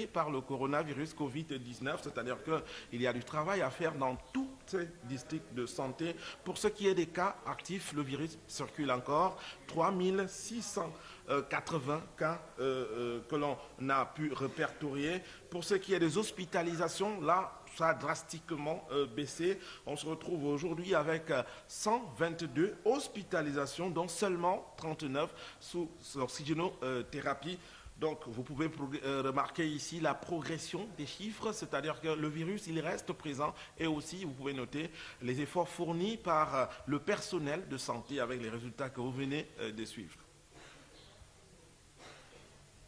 par le coronavirus Covid-19, c'est-à-dire qu'il y a du travail à faire dans tous ces districts de santé. Pour ce qui est des cas actifs, le virus circule encore, 3680 cas que l'on a pu répertorier. Pour ce qui est des hospitalisations, là, ça a drastiquement baissé. On se retrouve aujourd'hui avec 122 hospitalisations, dont seulement 39 sous oxygénothérapie. Donc, vous pouvez remarquer ici la progression des chiffres, c'est-à-dire que le virus, il reste présent. Et aussi, vous pouvez noter les efforts fournis par le personnel de santé avec les résultats que vous venez de suivre.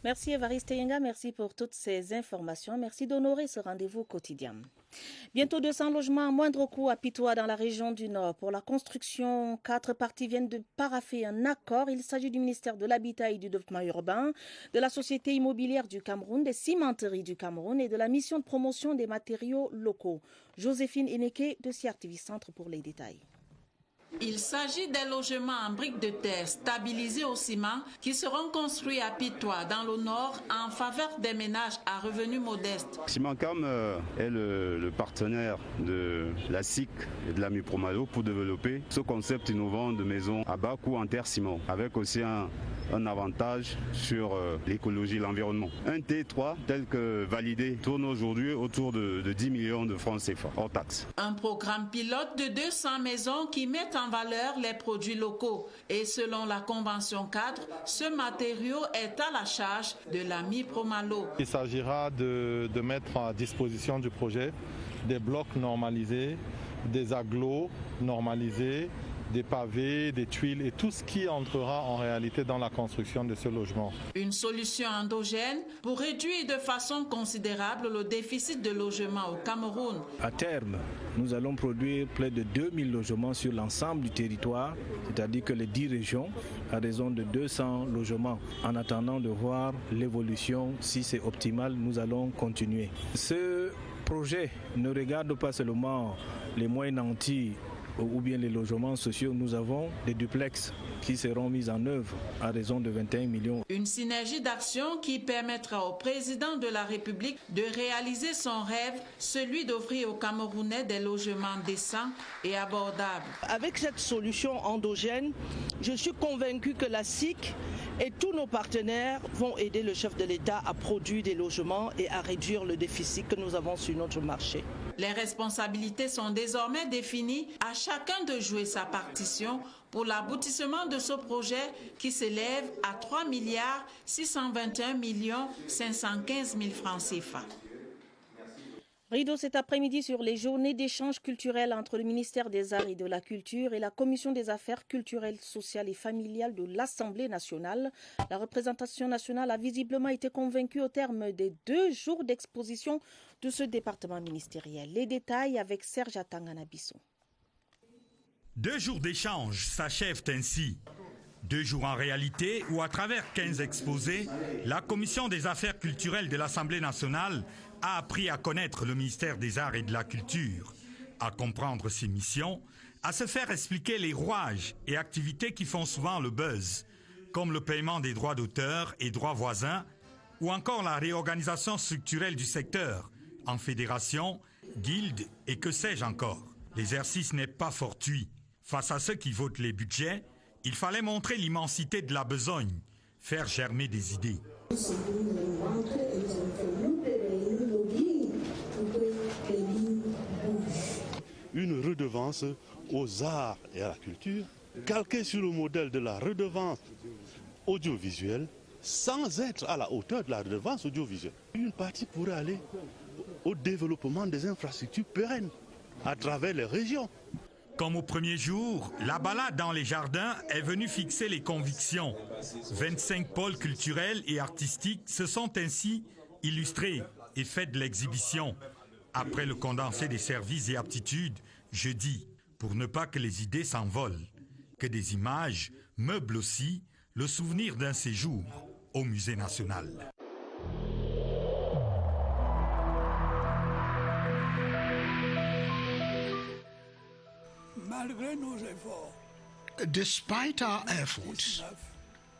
Merci Évariste Yenga, merci pour toutes ces informations. Merci d'honorer ce rendez-vous quotidien. Bientôt 200 logements à moindre coût à Pitois dans la région du Nord. Pour la construction, 4 parties viennent de parapher un accord. Il s'agit du ministère de l'Habitat et du Développement urbain, de la Société immobilière du Cameroun, des cimenteries du Cameroun et de la mission de promotion des matériaux locaux. Joséphine Eneke de CRTV Centre pour les détails. Il s'agit des logements en briques de terre stabilisés au ciment qui seront construits à Pitois dans le Nord en faveur des ménages à revenus modestes. Cimancam est le partenaire de la SIC et de la Mipromalo pour développer ce concept innovant de maison à bas coût en terre ciment, avec aussi un avantage sur l'écologie et l'environnement. Un T3 tel que validé tourne aujourd'hui autour de 10 millions de francs CFA hors taxe. Un programme pilote de 200 maisons qui mettent en valeur les produits locaux. Et selon la convention cadre, ce matériau est à la charge de la Mipromalo. Il s'agira de mettre à disposition du projet des blocs normalisés, des agglos normalisés, des pavés, des tuiles et tout ce qui entrera en réalité dans la construction de ce logement. Une solution endogène pour réduire de façon considérable le déficit de logement au Cameroun. À terme, nous allons produire près de 2000 logements sur l'ensemble du territoire, c'est-à-dire que les 10 régions, à raison de 200 logements. En attendant de voir l'évolution, si c'est optimal, nous allons continuer. Ce projet ne regarde pas seulement les moyens nantis ou bien les logements sociaux. Nous avons des duplex qui seront mis en œuvre à raison de 21 millions. Une synergie d'action qui permettra au président de la République de réaliser son rêve, celui d'offrir aux Camerounais des logements décents et abordables. Avec cette solution endogène, je suis convaincu que la SIC et tous nos partenaires vont aider le chef de l'État à produire des logements et à réduire le déficit que nous avons sur notre marché. Les responsabilités sont désormais définies, à chacun de jouer sa partition pour l'aboutissement de ce projet qui s'élève à 3 621 515 000 francs CFA. Rideau cet après-midi sur les journées d'échange culturel entre le ministère des Arts et de la Culture et la Commission des Affaires culturelles, sociales et familiales de l'Assemblée nationale. La représentation nationale a visiblement été convaincue au terme des 2 jours d'exposition de ce département ministériel. Les détails avec Serge Atangana-Bisson. 2 jours d'échange s'achèvent ainsi. 2 jours en réalité où, à travers 15 exposés, la Commission des Affaires culturelles de l'Assemblée nationale a appris à connaître le ministère des Arts et de la Culture, à comprendre ses missions, à se faire expliquer les rouages et activités qui font souvent le buzz, comme le paiement des droits d'auteur et droits voisins, ou encore la réorganisation structurelle du secteur, en fédération, guildes et que sais-je encore. L'exercice n'est pas fortuit. Face à ceux qui votent les budgets, il fallait montrer l'immensité de la besogne, faire germer des idées. Une redevance aux arts et à la culture, calquée sur le modèle de la redevance audiovisuelle, sans être à la hauteur de la redevance audiovisuelle. Une partie pourrait aller au développement des infrastructures pérennes à travers les régions. Comme au premier jour, la balade dans les jardins est venue fixer les convictions. 25 pôles culturels et artistiques se sont ainsi illustrés et fait de l'exhibition. Après le condensé des services et aptitudes, je dis, pour ne pas que les idées s'envolent, que des images meublent aussi le souvenir d'un séjour au Musée national. Malgré nos efforts, despite our efforts,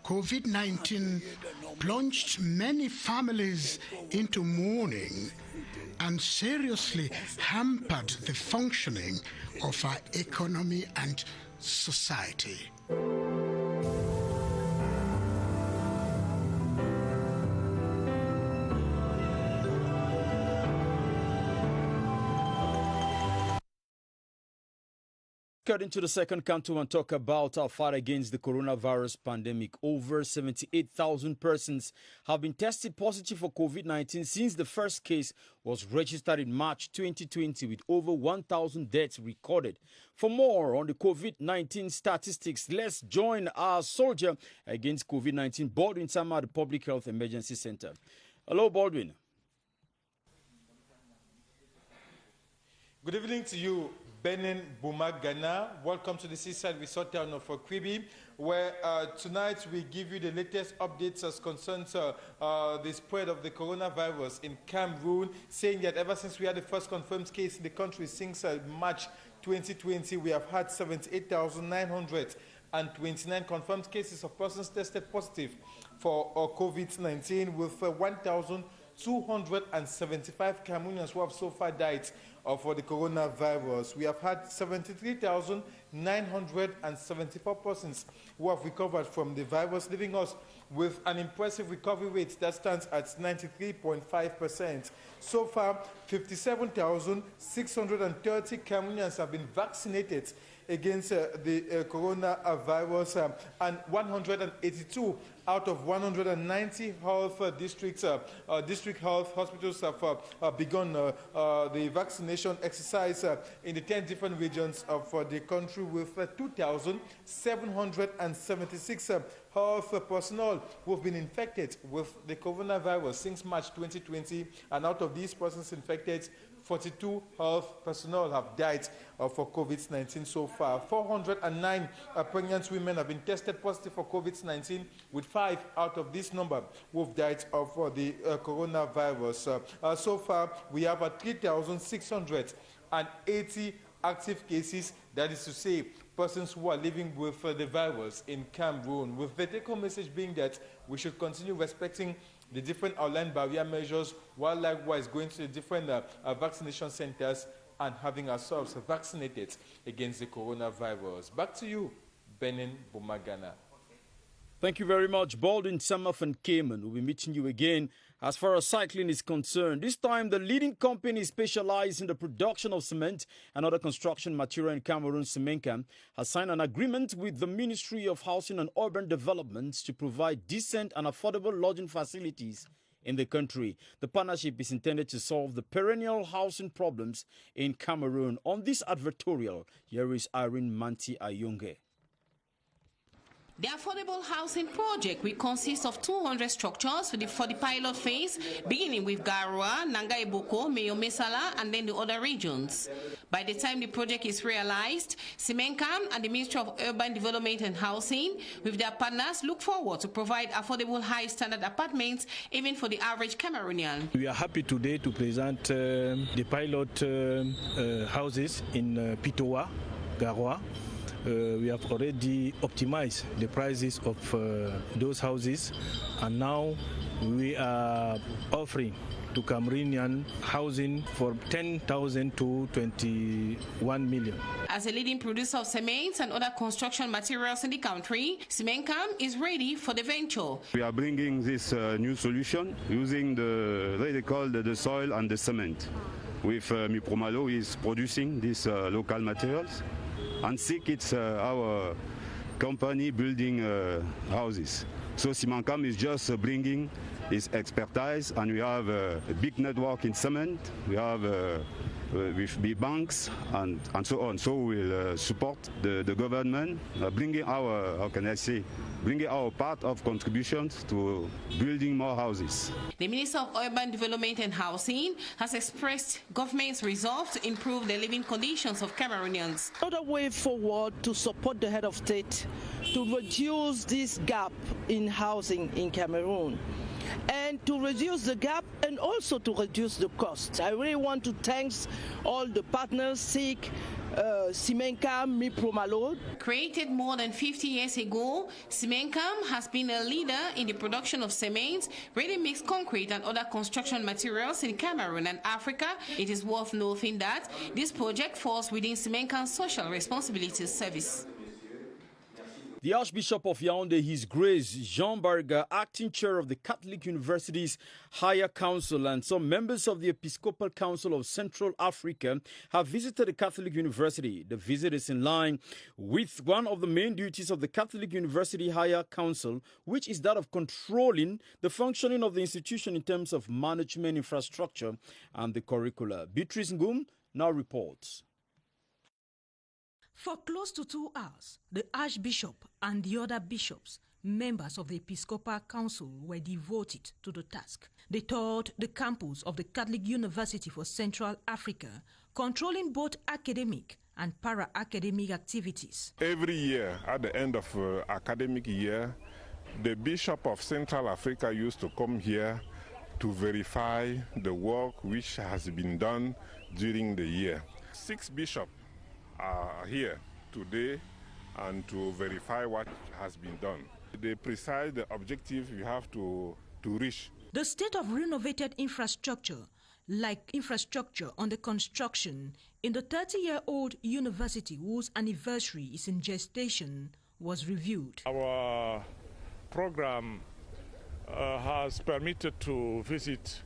COVID-19 plunged many families into mourning and seriously hampered the functioning of our economy and society. Cut into the second canto and talk about our fight against the coronavirus pandemic. Over 78,000 persons have been tested positive for COVID-19 since the first case was registered in March 2020, with over 1,000 deaths recorded. For more on the COVID-19 statistics, let's join our soldier against COVID-19, Baldwin Sama at the Public Health Emergency Center. Hello, Baldwin. Good evening to you, Benin Bumagana. Welcome to the seaside resort town of Okwibi, where tonight we give you the latest updates as concerns the spread of the coronavirus in Cameroon, saying that ever since we had the first confirmed case in the country since March 2020, we have had 78,929 confirmed cases of persons tested positive for COVID-19, with 1,275 Cameroonians who have so far died for the coronavirus. We have had 73,974 persons who have recovered from the virus, leaving us with an impressive recovery rate that stands at 93.5%. So far, 57,630 Cameroonians have been vaccinated against the coronavirus, and 182 out of 190 health district health hospitals have begun the vaccination exercise in the 10 different regions of the country, with 2,776 health personnel who have been infected with the coronavirus since March 2020, and out of these persons infected, 42 health personnel have died for COVID-19 so far. 409 pregnant women have been tested positive for COVID-19, with 5 out of this number who have died of the coronavirus. So far, we have 3,680 active cases, that is to say, persons who are living with the virus in Cameroon, with the take-home message being that we should continue respecting the different outlined barrier measures, while likewise going to the different vaccination centers and having ourselves vaccinated against the coronavirus. Back to you, Benin Bumagana. Thank you very much, Baldwin Sama from Cayman. We'll be meeting you again as far as cycling is concerned. This time, the leading company specialized in the production of cement and other construction material in Cameroon, Semenka, has signed an agreement with the Ministry of Housing and Urban Development to provide decent and affordable lodging facilities in the country. The partnership is intended to solve the perennial housing problems in Cameroon. On this advertorial, here is Irene Manti Ayunge. The affordable housing project will consist of 200 structures for the pilot phase, beginning with Garoua, Nangaiboko, Meyo-Mesala, and then the other regions. By the time the project is realized, Simencam and the Ministry of Urban Development and Housing, with their partners, look forward to provide affordable high-standard apartments even for the average Cameroonian. We are happy today to present the pilot houses in Pitoa, Garoua. We have already optimized the prices of those houses, and now we are offering to Cameroonian housing for 10,000 to 21 million. As a leading producer of cements and other construction materials in the country, Simencam is ready for the venture. We are bringing this new solution using the soil and the cement. With Mipromalo is producing these local materials. And SIC, it's our company building houses. So Simencam is just bringing its expertise, and we have a big network in cement. We have with big banks and so on. So we'll support the government, bringing our, how can I say, bringing our part of contributions to building more houses. The Minister of Urban Development and Housing has expressed government's resolve to improve the living conditions of Cameroonians. Another way forward to support the head of state to reduce this gap in housing in Cameroon, and to reduce the gap and also to reduce the cost. I really want to thank all the partners, SIC, Simencam, Mipromalo. Created more than 50 years ago, Simencam has been a leader in the production of cement, ready-mix concrete and other construction materials in Cameroon and Africa. It is worth noting that this project falls within Simencam's social responsibility service. The Archbishop of Yaoundé, His Grace Jean Barga, acting chair of the Catholic University's Higher Council, and some members of the Episcopal Council of Central Africa have visited the Catholic University. The visit is in line with one of the main duties of the Catholic University Higher Council, which is that of controlling the functioning of the institution in terms of management, infrastructure, and the curricula. Beatrice Ngum now reports. For close to 2 hours, the Archbishop and the other bishops, members of the Episcopal Council, were devoted to the task. They toured the campus of the Catholic University for Central Africa, controlling both academic and para-academic activities. Every year, at the end of academic year, the Bishop of Central Africa used to come here to verify the work which has been done during the year. 6 bishops are here today and to verify what has been done. They precise the objective we have to reach. The state of renovated infrastructure, like infrastructure under construction in the 30-year-old university whose anniversary is in gestation, was reviewed. Our program has permitted to visit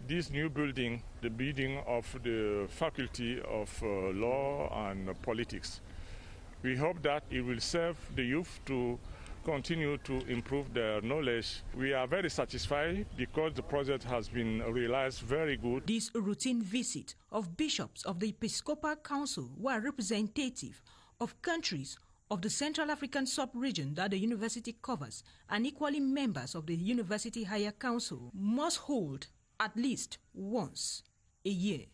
this new building, the building of the Faculty of Law and Politics. We hope that it will serve the youth to continue to improve their knowledge. We are very satisfied because the project has been realized very good. This routine visit of bishops of the Episcopal Council were representative of countries of the Central African sub-region that the university covers, and equally members of the University Higher Council must hold at least once a year.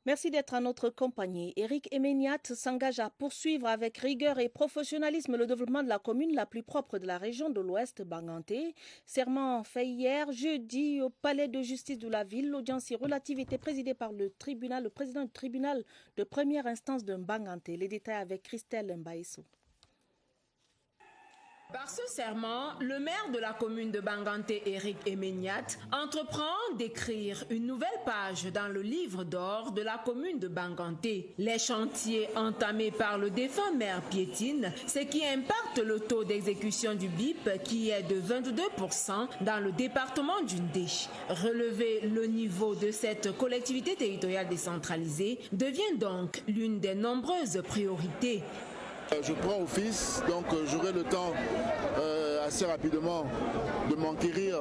Merci d'être à notre compagnie. Éric Emeniat s'engage à poursuivre avec rigueur et professionnalisme le développement de la commune la plus propre de la région de l'Ouest, Banganté. Serment fait hier, jeudi, au palais de justice de la ville. L'audience relative était présidée par le président du tribunal de première instance de Banganté. Les détails avec Christelle Mbaïsou. Par ce serment, le maire de la commune de Banganté, Éric Emeniat, entreprend d'écrire une nouvelle page dans le livre d'or de la commune de Banganté. Les chantiers entamés par le défunt maire piétinent, ce qui impacte le taux d'exécution du BIP qui est de 22% dans le département du Ndé. Relever le niveau de cette collectivité territoriale décentralisée devient donc l'une des nombreuses priorités. Je prends office, donc j'aurai le temps assez rapidement de m'enquérir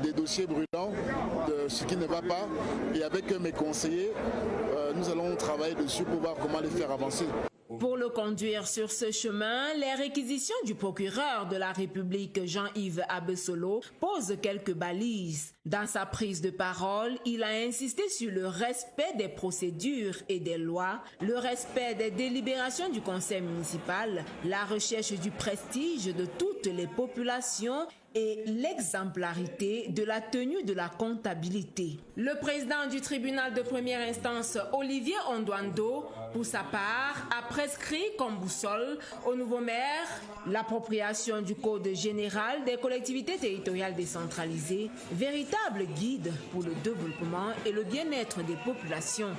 des dossiers brûlants, de ce qui ne va pas. Et avec mes conseillers, nous allons travailler dessus pour voir comment les faire avancer. Pour le conduire sur ce chemin, les réquisitions du procureur de la République Jean-Yves Abessolo posent quelques balises. Dans sa prise de parole, il a insisté sur le respect des procédures et des lois, le respect des délibérations du conseil municipal, la recherche du prestige de toutes les populations et l'exemplarité de la tenue de la comptabilité. Le président du tribunal de première instance, Olivier Ondwando, pour sa part, a prescrit comme boussole au nouveau maire l'appropriation du Code général des collectivités territoriales décentralisées, véritable guide pour le développement et le bien-être des populations.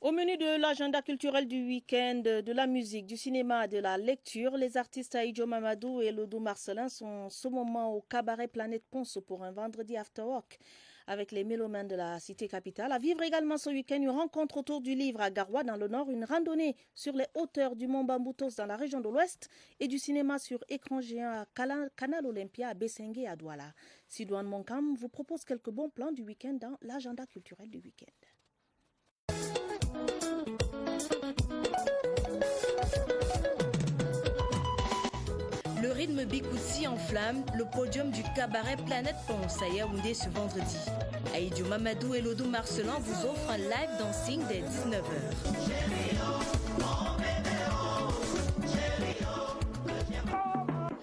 Au menu de l'agenda culturel du week-end, de la musique, du cinéma, de la lecture, les artistes Aïdjo Mamadou et Lodou Marcelin sont en ce moment au cabaret Planète Ponce pour un vendredi after work avec les mélomanes de la cité capitale. À vivre également ce week-end, une rencontre autour du livre à Garoua dans le nord, une randonnée sur les hauteurs du mont Bamboutos dans la région de l'ouest et du cinéma sur écran géant à Canal Olympia à Bessengue et à Douala. Sidouane Monkam vous propose quelques bons plans du week-end dans l'agenda culturel du week-end. Le rythme Bikoussi enflamme le podium du cabaret Planète Ponce à Yaoundé ce vendredi. Aïdjo Mamadou et Lodou Marcelin vous offrent un live dancing dès 19h.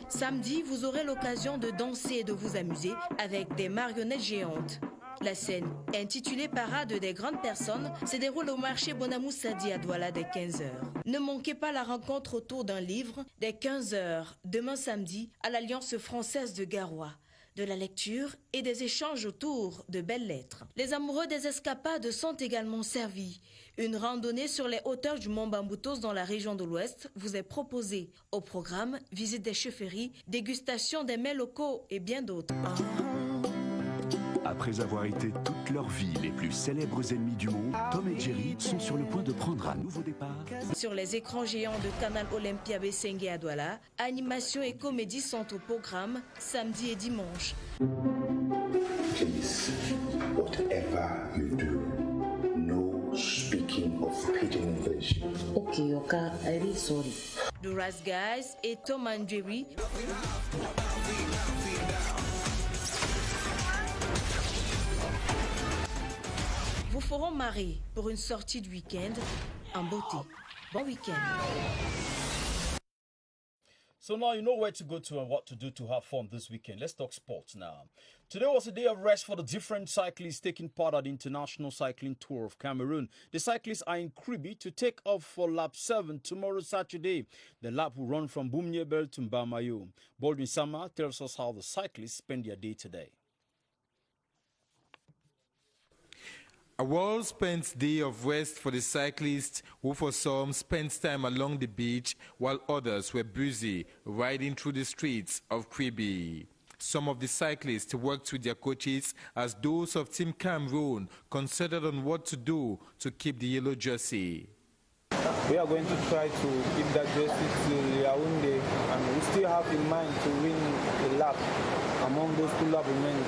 Samedi, vous aurez l'occasion de danser et de vous amuser avec des marionnettes géantes. La scène, intitulée Parade des grandes personnes, se déroule au marché Bonamou Sadi à Douala dès 15h. Ne manquez pas la rencontre autour d'un livre dès 15h, demain samedi, à l'Alliance française de Garoua. De la lecture et des échanges autour de belles lettres. Les amoureux des escapades sont également servis. Une randonnée sur les hauteurs du mont Bamboutos dans la région de l'Ouest vous est proposée. Au programme, visite des chefferies, dégustation des mets locaux et bien d'autres. Après avoir été toute leur vie les plus célèbres ennemis du monde, Tom et Jerry sont sur le point de prendre un nouveau départ. Sur les écrans géants de Canal Olympia Bessengue à Douala, animation et comédie sont au programme samedi et dimanche. Please, whatever you do, no speaking of pidgin English. Okay, Yoka, I'm really sorry. The Raz Guys et Tom and Jerry vous feront marrer pour une sortie de week-end en beauté. Bon week-end. So now you know where to go to and what to do to have fun this weekend. Let's talk sports now. Today was a day of rest for the different cyclists taking part at the International Cycling Tour of Cameroon. The cyclists are in Kribi to take off for lap 7 tomorrow Saturday. The lap will run from Bumniebel to Mbamayo. Baldwin Sama tells us how the cyclists spend their day today. A well-spent day of rest for the cyclists who for some spent time along the beach while others were busy riding through the streets of Kribi. Some of the cyclists worked with their coaches as those of Team Cameroon concentrated on what to do to keep the yellow jersey. We are going to try to keep that jersey to Yaoundé, and we still have in mind to win a lap. Among those 2 laps remaining,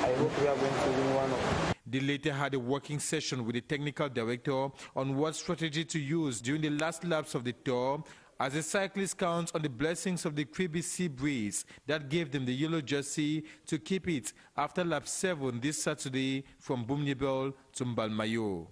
I hope we are going to win one of them. They later had a working session with the technical director on what strategy to use during the last laps of the tour, as the cyclists count on the blessings of the Kribi sea breeze that gave them the yellow jersey to keep it after lap 7 this Saturday from Bumniebel to Mbalmayo.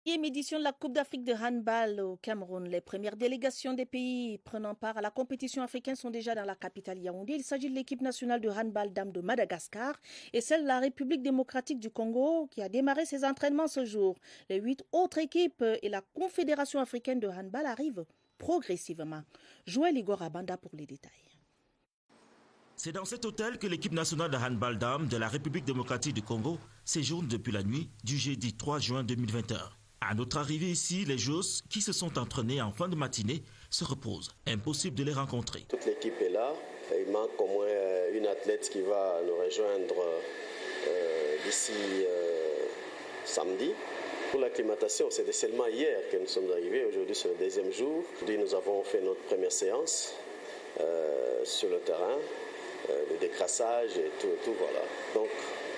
Édition de la Coupe d'Afrique de handball au Cameroun. Les premières délégations des pays prenant part à la compétition africaine sont déjà dans la capitale Yaoundé. Il s'agit de l'équipe nationale de handball dames de Madagascar et celle de la République démocratique du Congo qui a démarré ses entraînements ce jour. Les 8 autres équipes et la Confédération africaine de handball arrivent progressivement. Joël Igor Abanda pour les détails. C'est dans cet hôtel que l'équipe nationale de handball dames de la République démocratique du Congo séjourne depuis la nuit du jeudi 3 juin 2021. À notre arrivée ici, les joueuses qui se sont entraînées en fin de matinée se reposent. Impossible de les rencontrer. Toute l'équipe est là. Il manque au moins une athlète qui va nous rejoindre d'ici samedi. Pour l'acclimatation, c'était seulement hier que nous sommes arrivés. Aujourd'hui, c'est le deuxième jour. Aujourd'hui, nous avons fait notre première séance sur le terrain, le décrassage et tout, voilà. Donc,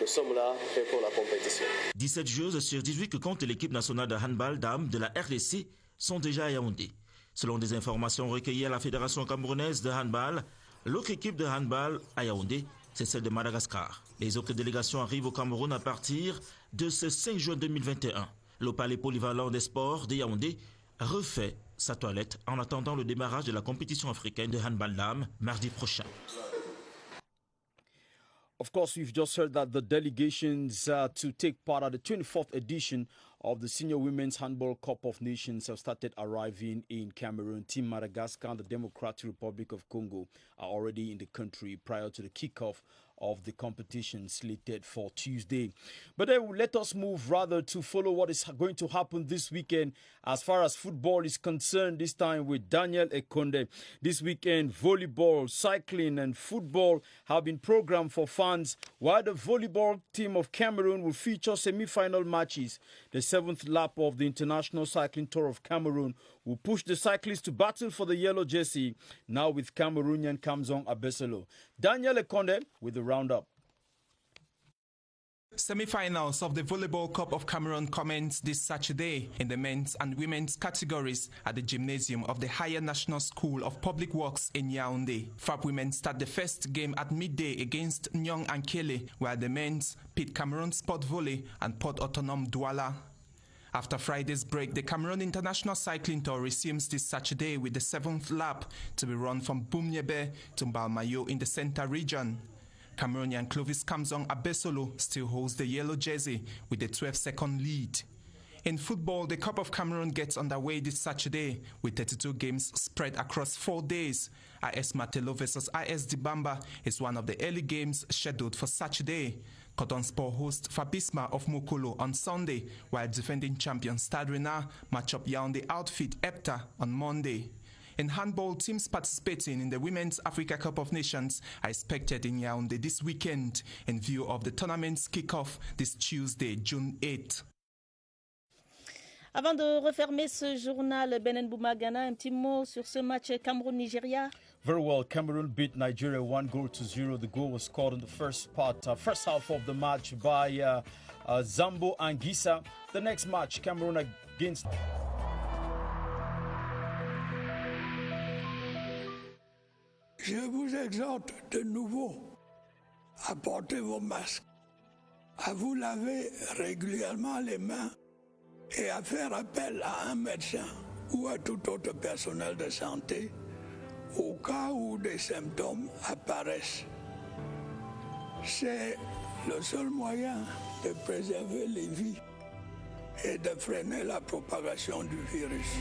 nous sommes là, faits pour la compétition. 17 joueuses sur 18 que compte l'équipe nationale de handball dames de la RDC sont déjà à Yaoundé. Selon des informations recueillies à la Fédération camerounaise de handball, l'autre équipe de handball à Yaoundé, c'est celle de Madagascar. Les autres délégations arrivent au Cameroun à partir de ce 5 juin 2021. Le palais polyvalent des sports de Yaoundé refait sa toilette en attendant le démarrage de la compétition africaine de handball dames mardi prochain. Of course, we've just heard that the delegations to take part at the 24th edition of the Senior Women's Handball Cup of Nations have started arriving in Cameroon. Team Madagascar and the Democratic Republic of Congo are already in the country prior to the kickoff of the competition slated for Tuesday. But then let us move rather to follow what is going to happen this weekend as far as football is concerned, this time with Daniel Ekonde. This weekend, volleyball, cycling and football have been programmed for fans, while the volleyball team of Cameroon will feature semi-final matches. The 7th lap of the International Cycling Tour of Cameroon will push the cyclists to battle for the yellow jersey, now with Cameroonian Kamzong Abesolo. Daniel Ekonde with the roundup. Semi-finals of the Volleyball Cup of Cameroon commence this Saturday in the men's and women's categories at the gymnasium of the Higher National School of Public Works in Yaoundé. FAP women start the first game at midday against Nyong Ankele, while the men's pit Cameroon Sport Volley and Port Autonome Douala. After Friday's break, the Cameroon International Cycling Tour resumes this Saturday with the 7th lap to be run from Boumnyebe to Mbalmayo in the center region. Cameroonian Clovis Kamzong Abesolo still holds the yellow jersey with a 12-second lead. In football, the Cup of Cameroon gets underway this Saturday with 32 games spread across 4 days. AS Matelo vs AS Dibamba is one of the early games scheduled for Saturday. Cotton Sport hosts Fabisma of Mokolo on Sunday, while defending champion Stade Renard match up Yaoundé outfit EPTA on Monday. In handball, teams participating in the Women's Africa Cup of Nations are expected in Yaoundé this weekend in view of the tournament's kick-off this Tuesday, June 8. Avant de refermer ce journal, Benen Boumagana, un petit mot sur ce match Cameroun-Nigeria. Very well. Cameroon beat Nigeria 1-0. The goal was scored in the first half of the match by Zambo Anguissa. The next match, Cameroon against... Je vous exhorte de nouveau à porter vos masques, à vous laver régulièrement les mains et à faire appel à un médecin ou à tout autre personnel de santé au cas où des symptômes apparaissent. C'est le seul moyen de préserver les vies et de freiner la propagation du virus.